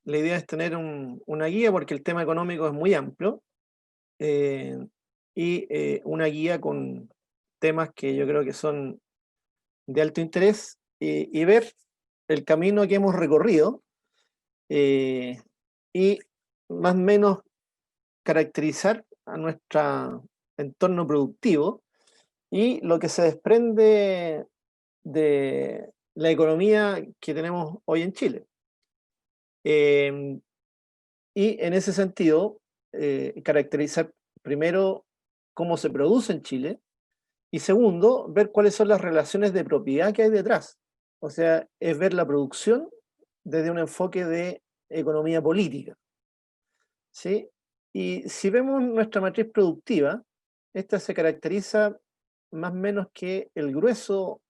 la idea es tener una guía porque el tema económico es muy amplio eh, y una guía con temas que yo creo que son de alto interés y ver el camino que hemos recorrido eh, y más o menos caracterizar a nuestro entorno productivo y lo que se desprende de la economía que tenemos hoy en Chile. Eh, y en ese sentido, caracterizar primero cómo se produce en Chile y segundo, ver cuáles son las relaciones de propiedad que hay detrás. O sea, es ver la producción desde un enfoque de economía política, ¿sí? Y si vemos nuestra matriz productiva, esta se caracteriza más o menos que el grueso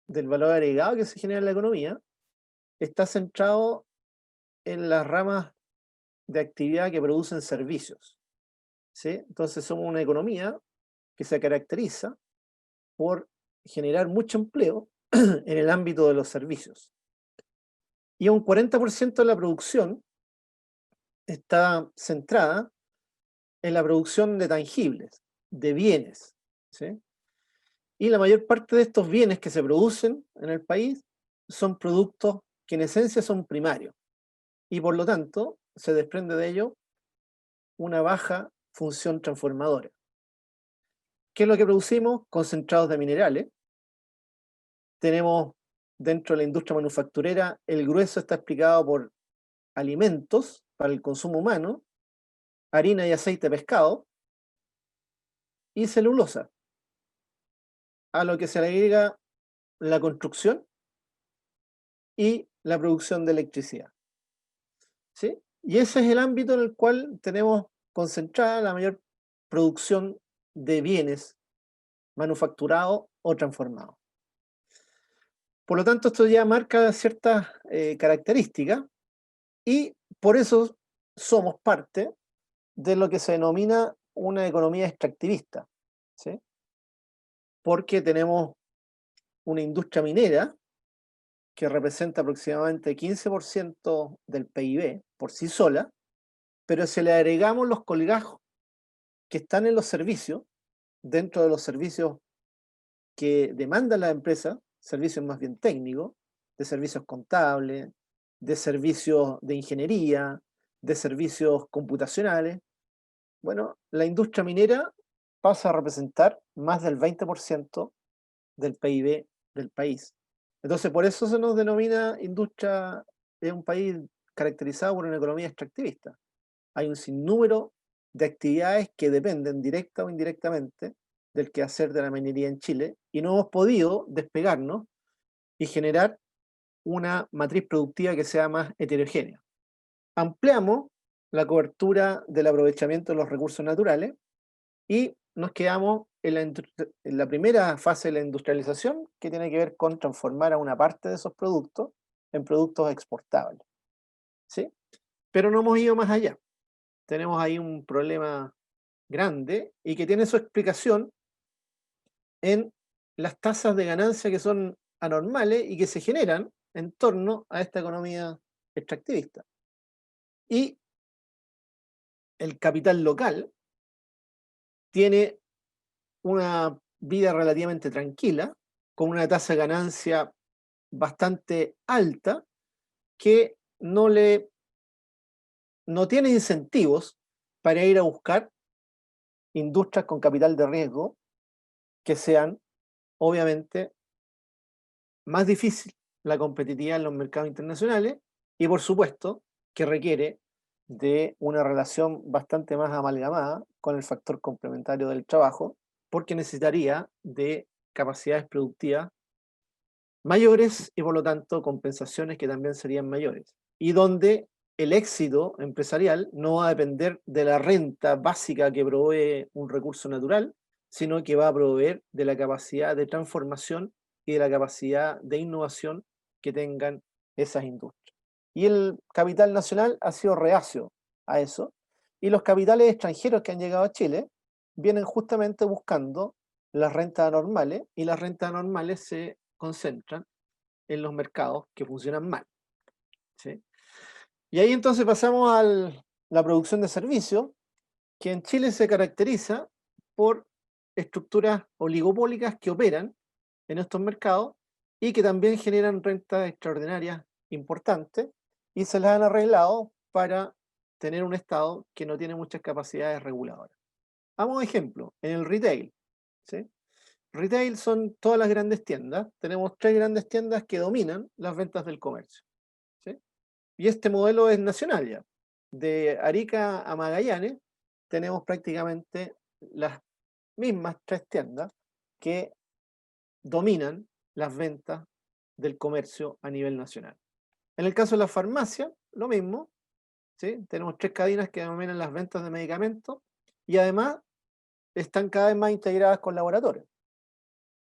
del valor agregado que se genera en la economía está centrado en las ramas de actividad que producen servicios, ¿sí? Entonces somos una economía que se caracteriza por generar mucho empleo en el ámbito de los servicios. Y un 40% de la producción está centrada en la producción de tangibles, de bienes, ¿sí? Y la mayor parte de estos bienes que se producen en el país son productos que en esencia son primarios y por lo tanto se desprende de ello una baja función transformadora. ¿Qué es lo que producimos? Concentrados de minerales. Tenemos dentro de la industria manufacturera, el grueso está explicado por alimentos para el consumo humano, harina y aceite de pescado y celulosa, a lo que se le agrega la construcción y la producción de electricidad, ¿sí? Y ese es el ámbito en el cual tenemos concentrada la mayor producción de bienes manufacturados o transformados. Por lo tanto, esto ya marca ciertas características y por eso somos parte de lo que se denomina una economía extractivista, ¿sí? Porque tenemos una industria minera que representa aproximadamente 15% del PIB por sí sola, pero si le agregamos los colgajos que están en los servicios, dentro de los servicios que demandan las empresas, servicios más bien técnicos, de servicios contables, de servicios de ingeniería, de servicios computacionales, bueno, la industria minera pasa a representar más del 20% del PIB del país. Entonces, por eso se nos denomina industria, es un país caracterizado por una economía extractivista. Hay un sinnúmero de actividades que dependen directa o indirectamente del quehacer de la minería en Chile y no hemos podido despegarnos y generar una matriz productiva que sea más heterogénea. Ampliamos la cobertura del aprovechamiento de los recursos naturales y nos quedamos en la primera fase de la industrialización, que tiene que ver con transformar a una parte de esos productos en productos exportables, ¿sí? Pero no hemos ido más allá. Tenemos ahí un problema grande y que tiene su explicación en las tasas de ganancia que son anormales y que se generan en torno a esta economía extractivista. Y el capital local tiene una vida relativamente tranquila, con una tasa de ganancia bastante alta, que no tiene incentivos para ir a buscar industrias con capital de riesgo que sean, obviamente, más difícil la competitividad en los mercados internacionales y, por supuesto, que requiere de una relación bastante más amalgamada con el factor complementario del trabajo, porque necesitaría de capacidades productivas mayores y por lo tanto compensaciones que también serían mayores. Y donde el éxito empresarial no va a depender de la renta básica que provee un recurso natural, sino que va a proveer de la capacidad de transformación y de la capacidad de innovación que tengan esas industrias. Y el capital nacional ha sido reacio a eso, y los capitales extranjeros que han llegado a Chile vienen justamente buscando las rentas anormales, y las rentas anormales se concentran en los mercados que funcionan mal, ¿sí? Y ahí entonces pasamos a la producción de servicios, que en Chile se caracteriza por estructuras oligopólicas que operan en estos mercados y que también generan rentas extraordinarias importantes y se las han arreglado para tener un Estado que no tiene muchas capacidades reguladoras. Vamos a ejemplo, en el retail, ¿sí? Retail son todas las grandes tiendas. Tenemos 3 grandes tiendas que dominan las ventas del comercio, ¿sí? Y este modelo es nacional ya. De Arica a Magallanes tenemos prácticamente las mismas 3 tiendas que dominan las ventas del comercio a nivel nacional. En el caso de la farmacia, lo mismo, ¿sí? Tenemos 3 cadenas que dominan las ventas de medicamentos y además están cada vez más integradas con laboratorios,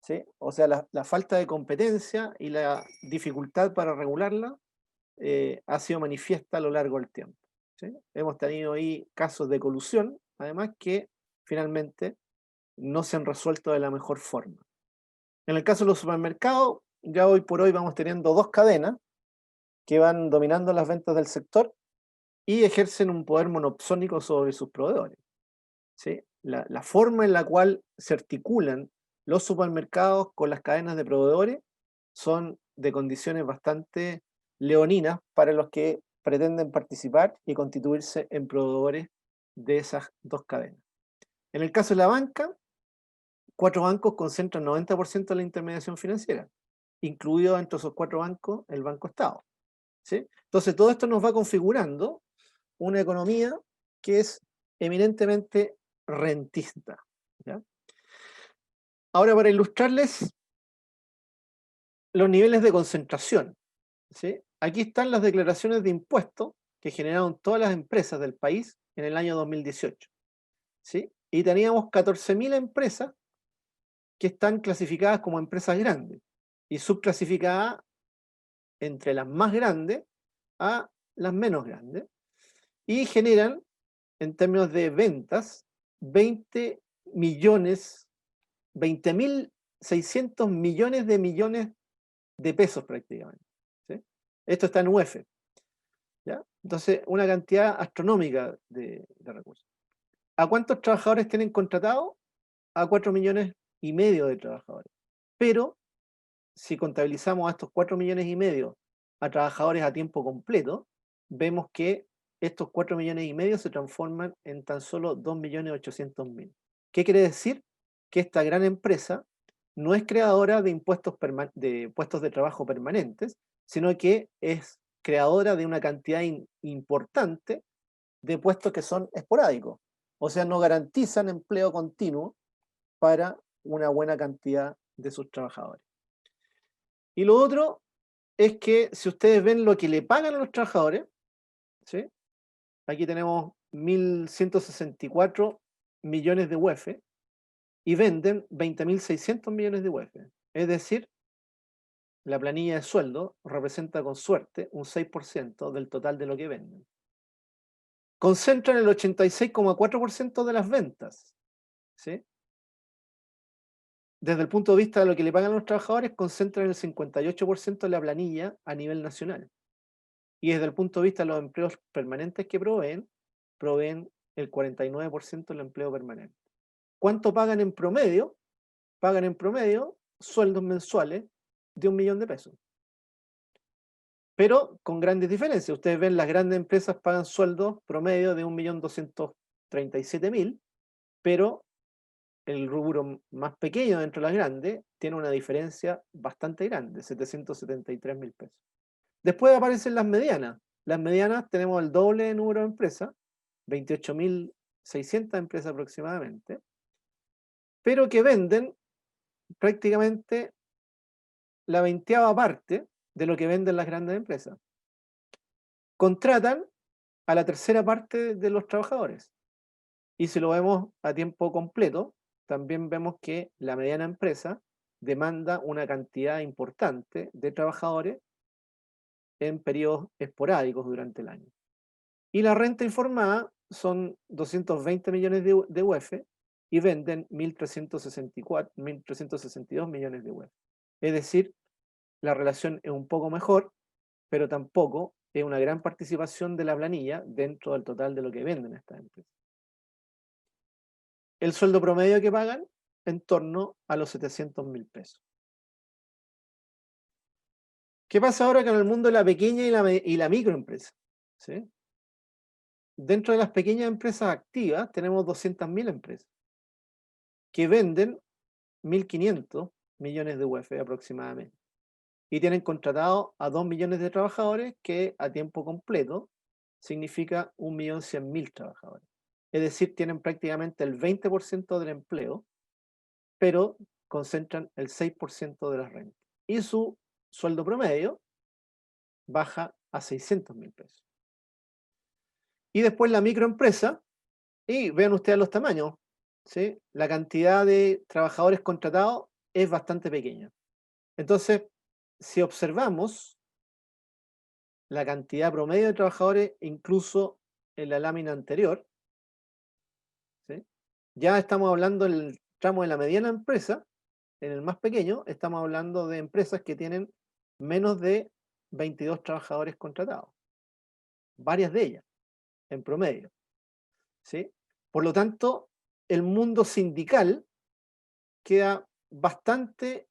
¿sí? O sea, la falta de competencia y la dificultad para regularla ha sido manifiesta a lo largo del tiempo, ¿sí? Hemos tenido ahí casos de colusión, además que finalmente no se han resuelto de la mejor forma. En el caso de los supermercados, ya hoy por hoy vamos teniendo 2 cadenas que van dominando las ventas del sector y ejercen un poder monopsónico sobre sus proveedores, ¿sí? La forma en la cual se articulan los supermercados con las cadenas de proveedores son de condiciones bastante leoninas para los que pretenden participar y constituirse en proveedores de esas 2 cadenas. En el caso de la banca, 4 bancos concentran 90% de la intermediación financiera, incluido entre esos 4 bancos el Banco Estado, ¿sí? Entonces todo esto nos va configurando una economía que es eminentemente rentista, ¿ya? Ahora, para ilustrarles los niveles de concentración, ¿sí? Aquí están las declaraciones de impuestos que generaron todas las empresas del país en el año 2018, ¿sí? Y teníamos 14.000 empresas que están clasificadas como empresas grandes y subclasificadas entre las más grandes a las menos grandes, y generan, en términos de ventas, 20 millones, 20.600 millones de pesos prácticamente, ¿sí? Esto está en UEF, ¿ya? Entonces, una cantidad astronómica de recursos. ¿A cuántos trabajadores tienen contratados? A 4,5 millones de trabajadores. Pero, si contabilizamos a estos 4,5 millones a trabajadores a tiempo completo, vemos que estos 4,5 millones se transforman en tan solo 2,800,000. ¿Qué quiere decir? Que esta gran empresa no es creadora de de puestos de trabajo permanentes, sino que es creadora de una cantidad importante de puestos que son esporádicos. O sea, no garantizan empleo continuo para una buena cantidad de sus trabajadores. Y lo otro es que si ustedes ven lo que le pagan a los trabajadores, ¿sí? Aquí tenemos 1.164 millones de UEF y venden 20.600 millones de UEF. Es decir, la planilla de sueldo representa con suerte un 6% del total de lo que venden. Concentran el 86,4% de las ventas, ¿sí? Desde el punto de vista de lo que le pagan a los trabajadores, concentran el 58% de la planilla a nivel nacional. Y desde el punto de vista de los empleos permanentes que proveen el 49% del empleo permanente. ¿Cuánto pagan en promedio? Pagan en promedio sueldos mensuales de 1 millón de pesos. Pero con grandes diferencias. Ustedes ven, las grandes empresas pagan sueldos promedio de 1.237.000, pero el rubro más pequeño dentro de las grandes tiene una diferencia bastante grande, 773.000 pesos. Después aparecen las medianas. Las medianas tenemos el doble de número de empresas, 28.600 empresas aproximadamente, pero que venden prácticamente la 20ª parte de lo que venden las grandes empresas. Contratan a la 3ª parte de los trabajadores. Y si lo vemos a tiempo completo, también vemos que la mediana empresa demanda una cantidad importante de trabajadores en periodos esporádicos durante el año. Y la renta informada son 220 millones de UEF y venden 1.362 millones de UEF. Es decir, la relación es un poco mejor, pero tampoco es una gran participación de la planilla dentro del total de lo que venden estas empresas. El sueldo promedio que pagan en torno a los 700.000 pesos. ¿Qué pasa ahora con el mundo de la pequeña y la microempresa? ¿Sí? Dentro de las pequeñas empresas activas tenemos 200.000 empresas que venden 1.500 millones de UF aproximadamente y tienen contratado a 2 millones de trabajadores, que a tiempo completo significa 1.100.000 trabajadores. Es decir, tienen prácticamente el 20% del empleo, pero concentran el 6% de las rentas. Y su sueldo promedio baja a 600.000 pesos. Y después la microempresa, y vean ustedes los tamaños, ¿sí? La cantidad de trabajadores contratados es bastante pequeña. Entonces, si observamos la cantidad promedio de trabajadores, incluso en la lámina anterior, ¿sí? Ya estamos hablando en el tramo de la mediana empresa, en el más pequeño, estamos hablando de empresas que tienen menos de 22 trabajadores contratados, varias de ellas, en promedio, ¿sí? Por lo tanto, el mundo sindical queda bastante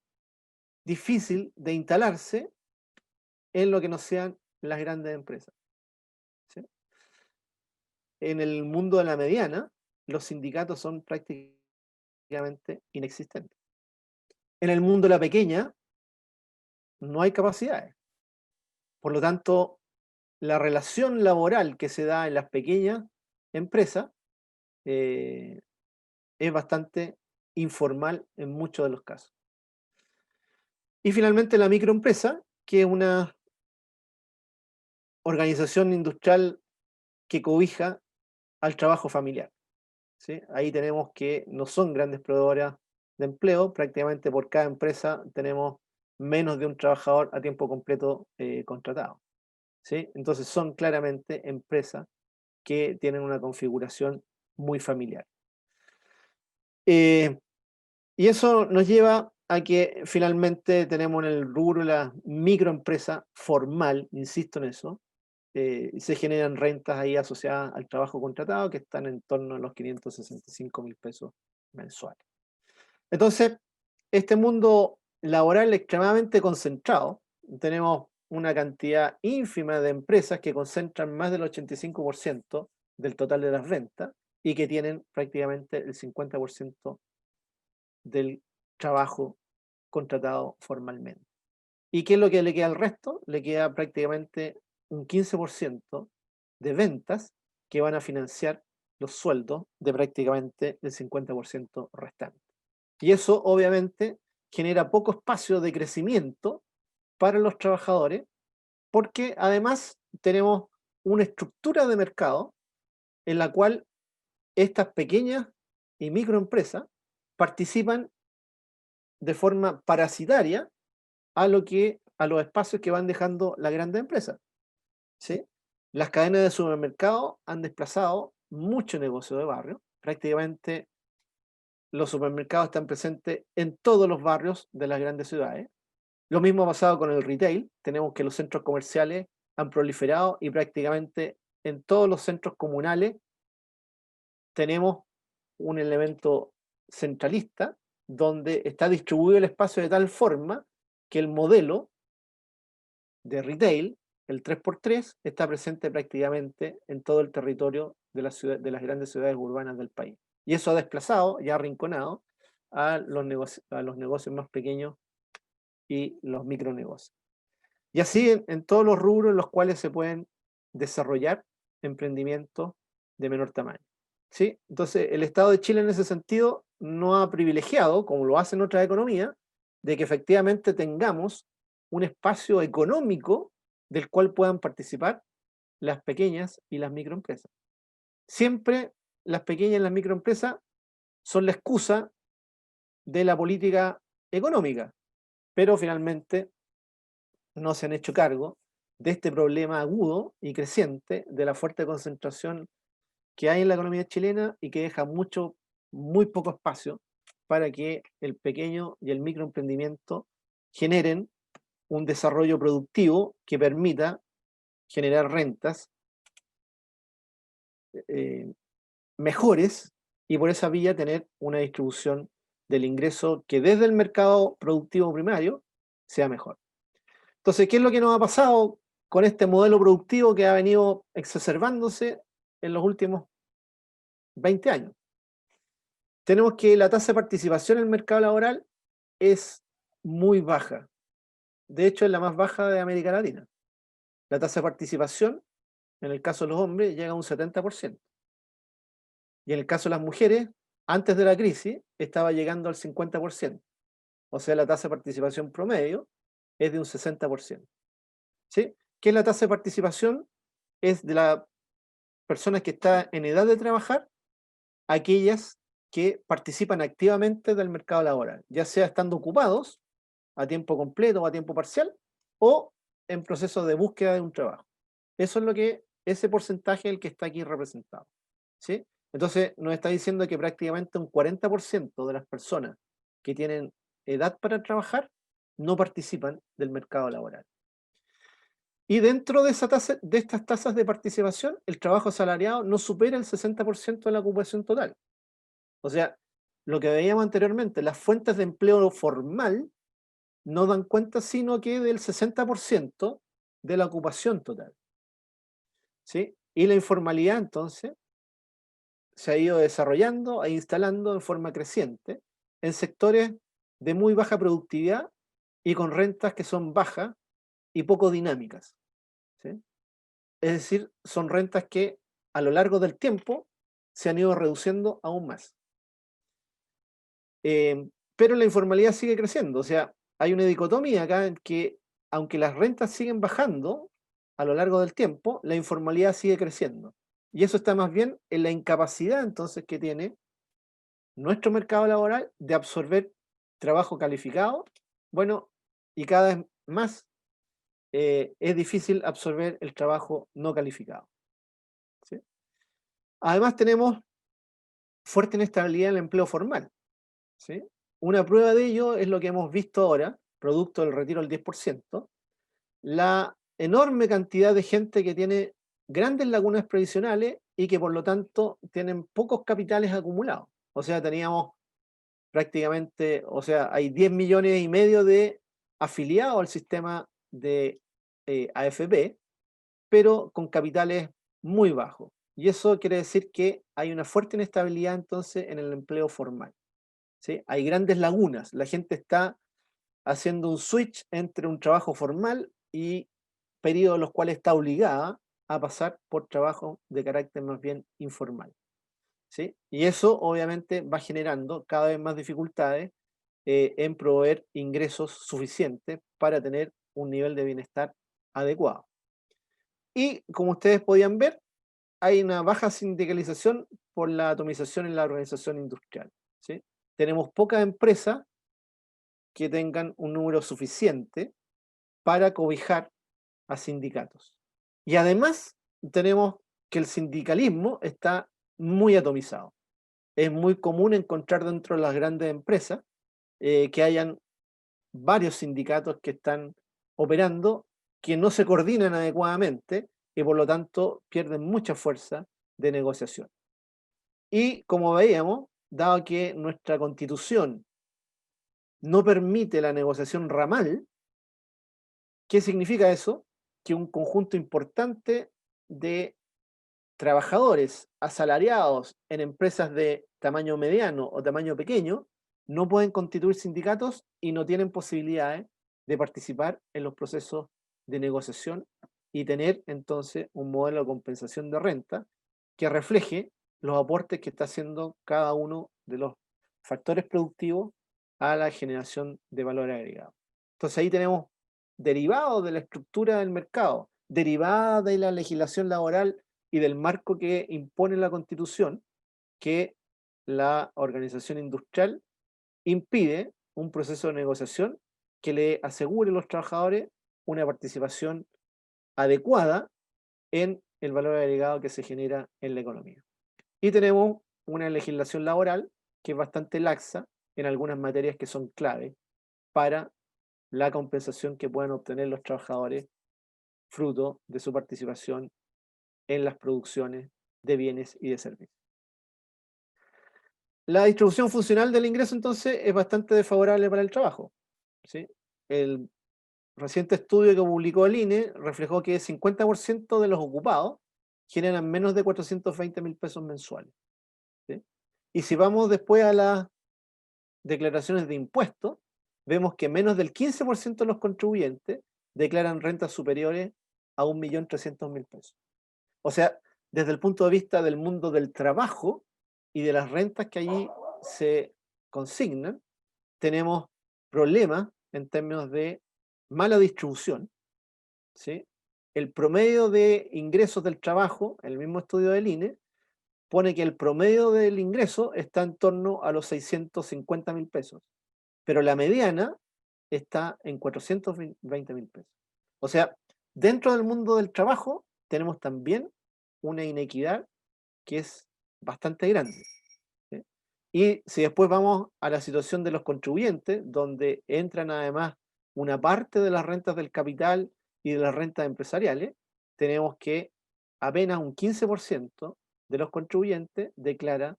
difícil de instalarse en lo que no sean las grandes empresas, ¿sí? En el mundo de la mediana, los sindicatos son prácticamente inexistentes. En el mundo de la pequeña, no hay capacidades. Por lo tanto, la relación laboral que se da en las pequeñas empresas es bastante informal en muchos de los casos. Y finalmente la microempresa, que es una organización industrial que cobija al trabajo familiar, ¿sí? Ahí tenemos que no son grandes proveedoras de empleo, prácticamente por cada empresa tenemos menos de un trabajador a tiempo completo contratado, ¿sí? Entonces son claramente empresas que tienen una configuración muy familiar. Y eso nos lleva a que finalmente tenemos en el rubro la microempresa formal, insisto en eso, se generan rentas ahí asociadas al trabajo contratado que están en torno a los 565.000 pesos mensuales. Entonces, este mundo laboral extremadamente concentrado, tenemos una cantidad ínfima de empresas que concentran más del 85% del total de las ventas y que tienen prácticamente el 50% del trabajo contratado formalmente. ¿Y qué es lo que le queda al resto? Le queda prácticamente un 15% de ventas que van a financiar los sueldos de prácticamente el 50% restante. Y eso obviamente genera poco espacio de crecimiento para los trabajadores, porque además tenemos una estructura de mercado en la cual estas pequeñas y microempresas participan de forma parasitaria a los espacios que van dejando las grandes empresas, ¿sí? Las cadenas de supermercados han desplazado mucho negocio de barrio. Prácticamente los supermercados están presentes en todos los barrios de las grandes ciudades. Lo mismo ha pasado con el retail. Tenemos que los centros comerciales han proliferado y prácticamente en todos los centros comunales tenemos un elemento centralista donde está distribuido el espacio de tal forma que el modelo de retail, el 3x3, está presente prácticamente en todo el territorio de de las grandes ciudades urbanas del país. Y eso ha desplazado y ha arrinconado a los negocios más pequeños y los micronegocios. Y así en todos los rubros en los cuales se pueden desarrollar emprendimientos de menor tamaño, ¿sí? Entonces, el Estado de Chile en ese sentido no ha privilegiado, como lo hacen otras economías, de que efectivamente tengamos un espacio económico del cual puedan participar las pequeñas y las microempresas. Siempre las pequeñas y las microempresas son la excusa de la política económica, pero finalmente no se han hecho cargo de este problema agudo y creciente de la fuerte concentración que hay en la economía chilena y que deja muy poco espacio para que el pequeño y el microemprendimiento generen un desarrollo productivo que permita generar rentas mejores y por esa vía tener una distribución del ingreso que desde el mercado productivo primario sea mejor. Entonces, ¿qué es lo que nos ha pasado con este modelo productivo que ha venido exacerbándose en los últimos 20 años? Tenemos que la tasa de participación en el mercado laboral es muy baja. De hecho, es la más baja de América Latina. La tasa de participación, en el caso de los hombres, llega a un 70%. Y en el caso de las mujeres, antes de la crisis, estaba llegando al 50%. O sea, la tasa de participación promedio es de un 60%. ¿Sí? ¿Qué es la tasa de participación? Es de las personas que están en edad de trabajar, aquellas que participan activamente del mercado laboral, ya sea estando ocupados a tiempo completo o a tiempo parcial, o en proceso de búsqueda de un trabajo. Eso es lo que, ese porcentaje es el que está aquí representado. ¿Sí? Entonces, nos está diciendo que prácticamente un 40% de las personas que tienen edad para trabajar no participan del mercado laboral. Y dentro de, de estas tasas de participación, el trabajo asalariado no supera el 60% de la ocupación total. O sea, lo que veíamos anteriormente, las fuentes de empleo formal no dan cuenta sino que del 60% de la ocupación total. ¿Sí? Y la informalidad, entonces, se ha ido desarrollando e instalando en forma creciente en sectores de muy baja productividad y con rentas que son bajas y poco dinámicas. ¿Sí? Es decir, son rentas que a lo largo del tiempo se han ido reduciendo aún más. Pero la informalidad sigue creciendo, o sea, hay una dicotomía acá en que aunque las rentas siguen bajando a lo largo del tiempo, la informalidad sigue creciendo. Y eso está más bien en la incapacidad entonces que tiene nuestro mercado laboral de absorber trabajo calificado, bueno, y cada vez más es difícil absorber el trabajo no calificado. ¿Sí? Además tenemos fuerte inestabilidad en el empleo formal. ¿Sí? Una prueba de ello es lo que hemos visto ahora, producto del retiro del 10%, la enorme cantidad de gente que tiene grandes lagunas previsionales y que por lo tanto tienen pocos capitales acumulados. O sea, teníamos prácticamente, o sea, hay 10 millones y medio de afiliados al sistema de AFP, pero con capitales muy bajos. Y eso quiere decir que hay una fuerte inestabilidad entonces en el empleo formal. ¿Sí? Hay grandes lagunas. La gente está haciendo un switch entre un trabajo formal y periodos en los cuales está obligada a pasar por trabajo de carácter más bien informal. ¿Sí? Y eso obviamente va generando cada vez más dificultades en proveer ingresos suficientes para tener un nivel de bienestar adecuado. Y como ustedes podían ver, hay una baja sindicalización por la atomización en la organización industrial. ¿Sí? Tenemos pocas empresas que tengan un número suficiente para cobijar a sindicatos. Y además tenemos que el sindicalismo está muy atomizado. Es muy común encontrar dentro de las grandes empresas que hayan varios sindicatos que están operando, que no se coordinan adecuadamente y por lo tanto pierden mucha fuerza de negociación. Y como veíamos, dado que nuestra constitución no permite la negociación ramal, ¿qué significa eso? Que un conjunto importante de trabajadores asalariados en empresas de tamaño mediano o tamaño pequeño no pueden constituir sindicatos y no tienen posibilidades de participar en los procesos de negociación y tener entonces un modelo de compensación de renta que refleje los aportes que está haciendo cada uno de los factores productivos a la generación de valor agregado. Entonces ahí tenemos derivados de la estructura del mercado, derivada de la legislación laboral y del marco que impone la Constitución, que la organización industrial impide un proceso de negociación que le asegure a los trabajadores una participación adecuada en el valor agregado que se genera en la economía. Y tenemos una legislación laboral que es bastante laxa en algunas materias que son clave para la compensación que puedan obtener los trabajadores fruto de su participación en las producciones de bienes y de servicios. La distribución funcional del ingreso, entonces, es bastante desfavorable para el trabajo, ¿sí? El reciente estudio que publicó el INE reflejó que el 50% de los ocupados generan menos de 420.000 pesos mensuales, ¿sí? Y si vamos después a las declaraciones de impuestos, vemos que menos del 15% de los contribuyentes declaran rentas superiores a 1.300.000 pesos. O sea, desde el punto de vista del mundo del trabajo y de las rentas que allí se consignan, tenemos problemas en términos de mala distribución, ¿sí? El promedio de ingresos del trabajo, el mismo estudio del INE, pone que el promedio del ingreso está en torno a los 650.000 pesos, pero la mediana está en 420.000 pesos. O sea, dentro del mundo del trabajo tenemos también una inequidad que es bastante grande, ¿sí? Y si después vamos a la situación de los contribuyentes, donde entran además una parte de las rentas del capital y de las rentas empresariales, tenemos que apenas un 15% de los contribuyentes declara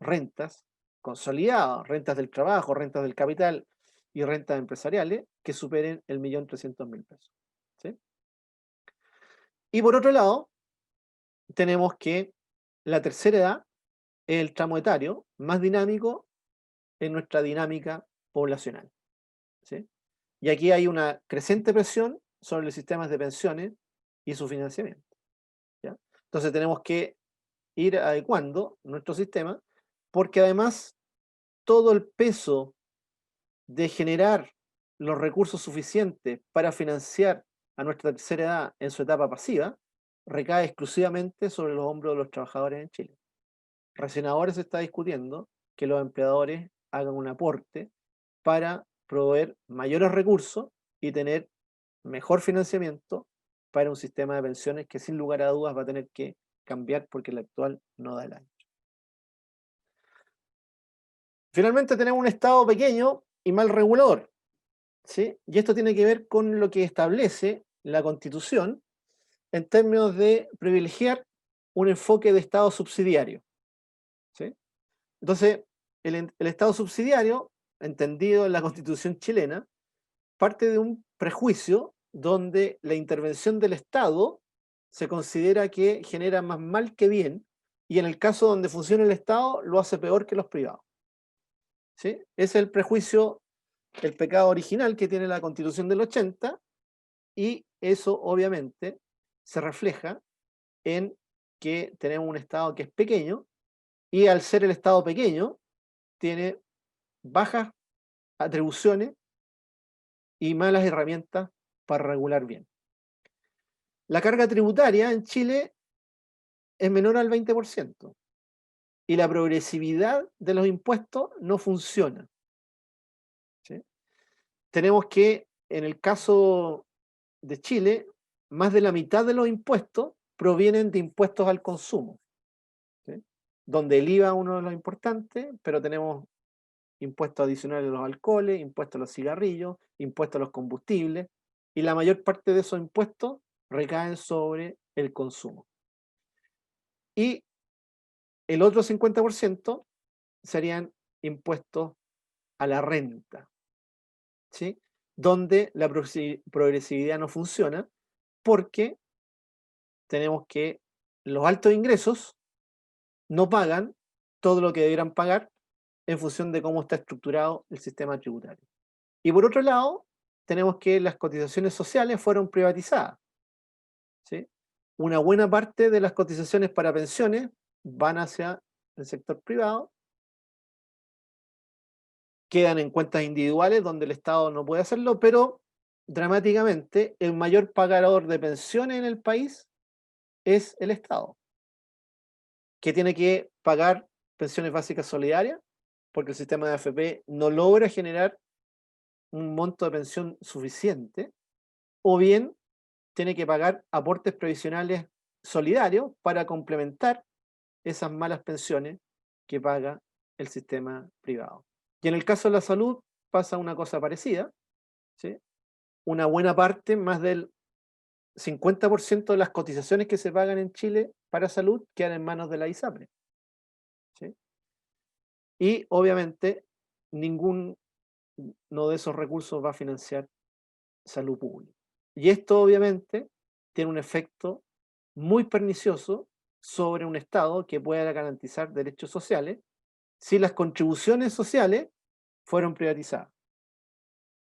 rentas consolidadas, rentas del trabajo, rentas del capital y rentas empresariales que superen el 1.300.000 pesos, ¿sí? Y por otro lado, tenemos que la tercera edad es el tramo etario más dinámico en nuestra dinámica poblacional, ¿sí? Y aquí hay una creciente presión sobre los sistemas de pensiones y su financiamiento, ¿ya? Entonces tenemos que ir adecuando nuestro sistema, porque además todo el peso de generar los recursos suficientes para financiar a nuestra tercera edad en su etapa pasiva recae exclusivamente sobre los hombros de los trabajadores en Chile. Recién ahora se está discutiendo que los empleadores hagan un aporte para proveer mayores recursos y tener mejor financiamiento para un sistema de pensiones que sin lugar a dudas va a tener que cambiar porque el actual no da el ancho. Finalmente tenemos un Estado pequeño y mal regulador, ¿sí? Y esto tiene que ver con lo que establece la Constitución en términos de privilegiar un enfoque de Estado subsidiario, ¿sí? Entonces, el Estado subsidiario, entendido en la Constitución chilena, parte de un prejuicio donde la intervención del Estado se considera que genera más mal que bien, y en el caso donde funciona el Estado, lo hace peor que los privados, ¿sí? Ese es el prejuicio, el pecado original que tiene la Constitución del 80, y eso obviamente se refleja en que tenemos un Estado que es pequeño, y al ser el Estado pequeño, tiene bajas atribuciones y malas herramientas para regular bien. La carga tributaria en Chile es menor al 20%, y la progresividad de los impuestos no funciona, ¿sí? Tenemos que, en el caso de Chile, más de la mitad de los impuestos provienen de impuestos al consumo, ¿sí? Donde el IVA es uno de los importantes, pero tenemos impuestos adicionales a los alcoholes, impuestos a los cigarrillos, impuestos a los combustibles, y la mayor parte de esos impuestos recaen sobre el consumo. Y el otro 50% serían impuestos a la renta, ¿sí? Donde la progresividad no funciona porque tenemos que los altos ingresos no pagan todo lo que debieran pagar en función de cómo está estructurado el sistema tributario. Y por otro lado, tenemos que las cotizaciones sociales fueron privatizadas, ¿sí? Una buena parte de las cotizaciones para pensiones van hacia el sector privado, quedan en cuentas individuales donde el Estado no puede hacerlo, pero dramáticamente el mayor pagador de pensiones en el país es el Estado, que tiene que pagar pensiones básicas solidarias porque el sistema de AFP no logra generar un monto de pensión suficiente, o bien tiene que pagar aportes previsionales solidarios para complementar esas malas pensiones que paga el sistema privado. Y en el caso de la salud pasa una cosa parecida, ¿sí? Una buena parte, más del 50% de las cotizaciones que se pagan en Chile para salud quedan en manos de la ISAPRE. ¿Sí? Y obviamente ninguno de esos recursos va a financiar salud pública. Y esto obviamente tiene un efecto muy pernicioso sobre un Estado que pueda garantizar derechos sociales si las contribuciones sociales fueron privatizadas.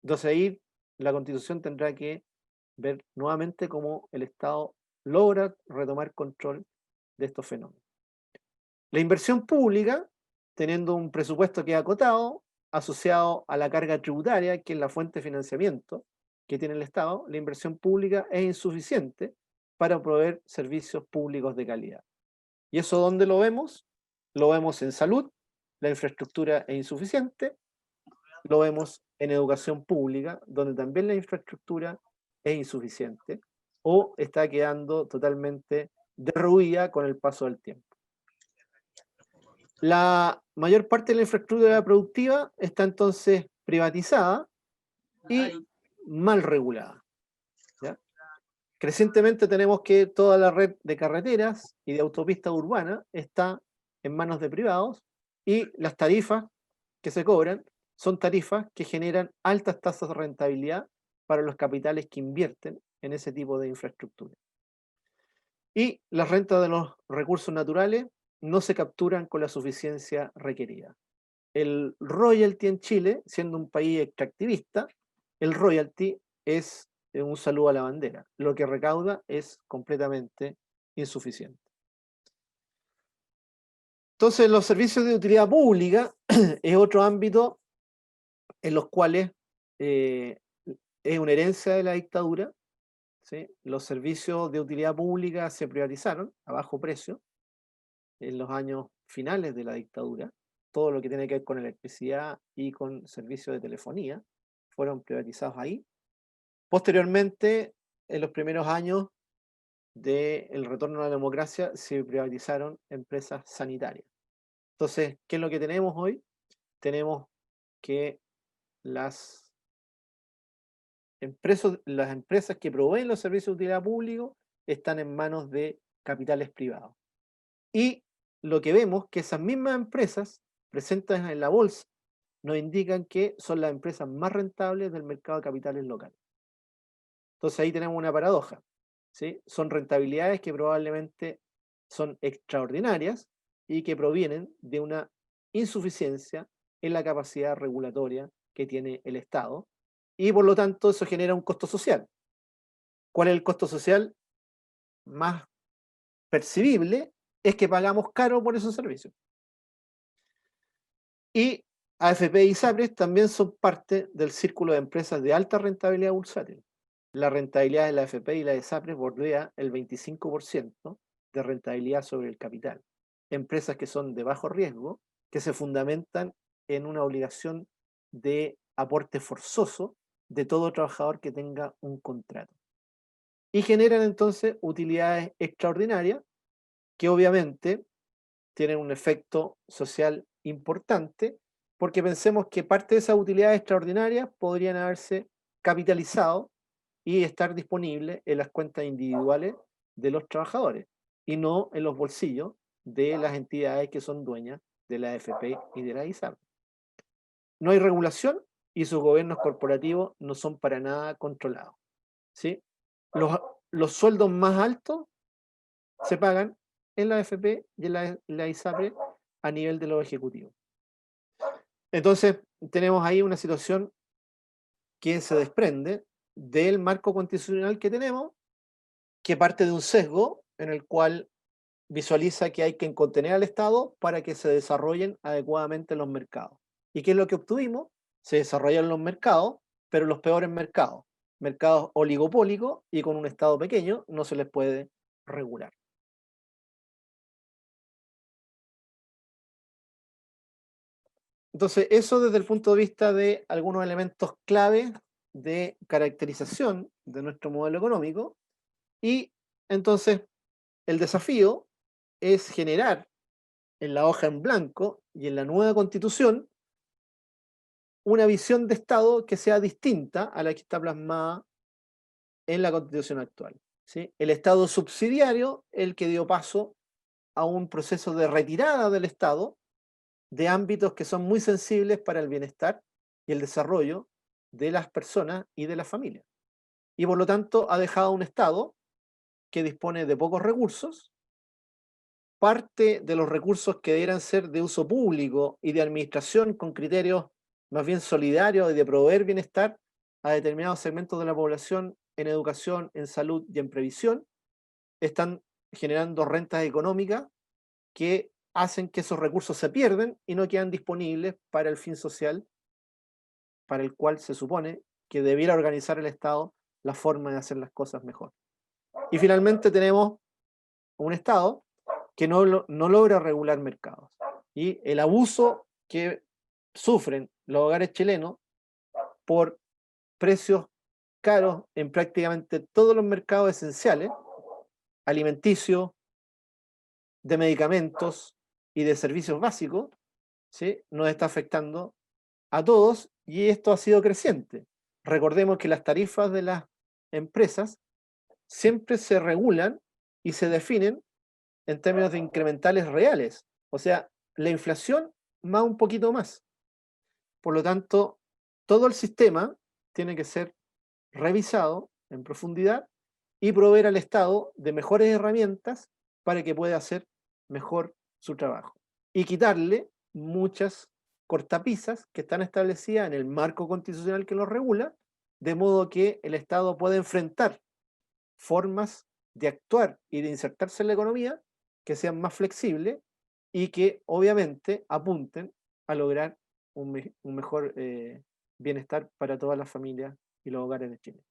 Entonces ahí la Constitución tendrá que ver nuevamente cómo el Estado logra retomar control de estos fenómenos. La inversión pública, teniendo un presupuesto que es acotado, asociado a la carga tributaria, que es la fuente de financiamiento que tiene el Estado, la inversión pública es insuficiente para proveer servicios públicos de calidad. ¿Y eso dónde lo vemos? Lo vemos en salud, la infraestructura es insuficiente, lo vemos en educación pública, donde también la infraestructura es insuficiente o está quedando totalmente derruida con el paso del tiempo. La mayor parte de la infraestructura productiva está entonces privatizada y mal regulada. ¿Ya? Crecientemente tenemos que toda la red de carreteras y de autopistas urbanas está en manos de privados y las tarifas que se cobran son tarifas que generan altas tasas de rentabilidad para los capitales que invierten en ese tipo de infraestructura. Y las rentas de los recursos naturales no se capturan con la suficiencia requerida. El royalty en Chile, siendo un país extractivista, el royalty es un saludo a la bandera. Lo que recauda es completamente insuficiente. Entonces, los servicios de utilidad pública es otro ámbito en los cuales es una herencia de la dictadura. ¿Sí? Los servicios de utilidad pública se privatizaron a bajo precio en los años finales de la dictadura. Todo lo que tiene que ver con electricidad y con servicios de telefonía fueron privatizados ahí. Posteriormente, en los primeros años del retorno a la democracia, se privatizaron empresas sanitarias. Entonces, ¿qué es lo que tenemos hoy? Tenemos que las empresas que proveen los servicios de utilidad pública están en manos de capitales privados. Y lo que vemos que esas mismas empresas presentes en la bolsa nos indican que son las empresas más rentables del mercado de capitales local. Entonces ahí tenemos una paradoja. ¿Sí? Son rentabilidades que probablemente son extraordinarias y que provienen de una insuficiencia en la capacidad regulatoria que tiene el Estado y por lo tanto eso genera un costo social. ¿Cuál es el costo social más percibible? Es que pagamos caro por esos servicios. Y AFP y ISAPRES también son parte del círculo de empresas de alta rentabilidad bursátil. La rentabilidad de la AFP y la de ISAPRES bordea el 25% de rentabilidad sobre el capital. Empresas que son de bajo riesgo, que se fundamentan en una obligación de aporte forzoso de todo trabajador que tenga un contrato. Y generan entonces utilidades extraordinarias que obviamente tienen un efecto social importante, porque pensemos que parte de esas utilidades extraordinarias podrían haberse capitalizado y estar disponibles en las cuentas individuales de los trabajadores y no en los bolsillos de las entidades que son dueñas de la AFP y de la ISAP. No hay regulación y sus gobiernos corporativos no son para nada controlados. ¿Sí? Los sueldos más altos se pagan en la AFP y en la ISAPRE a nivel de los ejecutivos. Entonces, tenemos ahí una situación que se desprende del marco constitucional que tenemos, que parte de un sesgo en el cual visualiza que hay que contener al Estado para que se desarrollen adecuadamente los mercados. ¿Y qué es lo que obtuvimos? Se desarrollan los mercados, pero los peores mercados, mercados oligopólicos y con un Estado pequeño no se les puede regular. Entonces, eso desde el punto de vista de algunos elementos clave de caracterización de nuestro modelo económico. Y entonces, el desafío es generar en la hoja en blanco y en la nueva constitución una visión de Estado que sea distinta a la que está plasmada en la constitución actual. ¿sí? El Estado subsidiario, el que dio paso a un proceso de retirada del Estado de ámbitos que son muy sensibles para el bienestar y el desarrollo de las personas y de las familias. Y por lo tanto ha dejado un Estado que dispone de pocos recursos, parte de los recursos que debieran ser de uso público y de administración con criterios más bien solidarios y de proveer bienestar a determinados segmentos de la población en educación, en salud y en previsión, están generando rentas económicas que hacen que esos recursos se pierden y no quedan disponibles para el fin social para el cual se supone que debiera organizar el Estado la forma de hacer las cosas mejor. Y finalmente tenemos un Estado que no logra regular mercados. Y el abuso que sufren los hogares chilenos por precios caros en prácticamente todos los mercados esenciales, alimenticios, de medicamentos y de servicios básicos, ¿sí? Nos está afectando a todos y esto ha sido creciente. Recordemos que las tarifas de las empresas siempre se regulan y se definen en términos de incrementales reales, o sea, la inflación más un poquito más. Por lo tanto, todo el sistema tiene que ser revisado en profundidad y proveer al Estado de mejores herramientas para que pueda hacer mejor su trabajo. Y quitarle muchas cortapisas que están establecidas en el marco constitucional que lo regula, de modo que el Estado pueda enfrentar formas de actuar y de insertarse en la economía que sean más flexibles y que obviamente apunten a lograr un mejor bienestar para todas las familias y los hogares de Chile.